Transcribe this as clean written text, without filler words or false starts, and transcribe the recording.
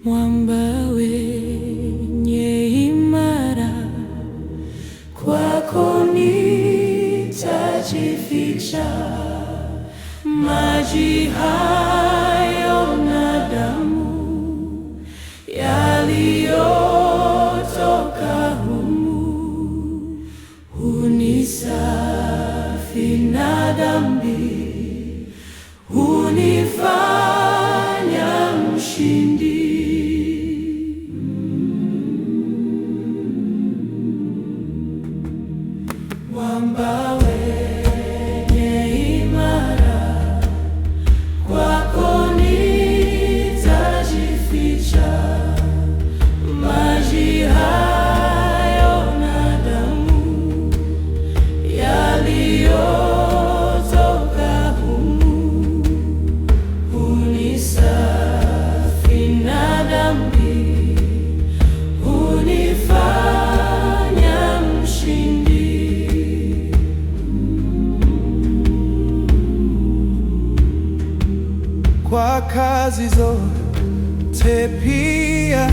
mwamba wenye imara, kwako nitajificha. Maji hayo na damu yaliyotoka humu hunisafi na dhambi, hunifanya mshindi. Mwamba wenye imara, kwako nitajificha. Maji hayo na damu yaliyotoka humu hunisafi na dhambi, hunifanya mshindi. Kwa kazi zote pia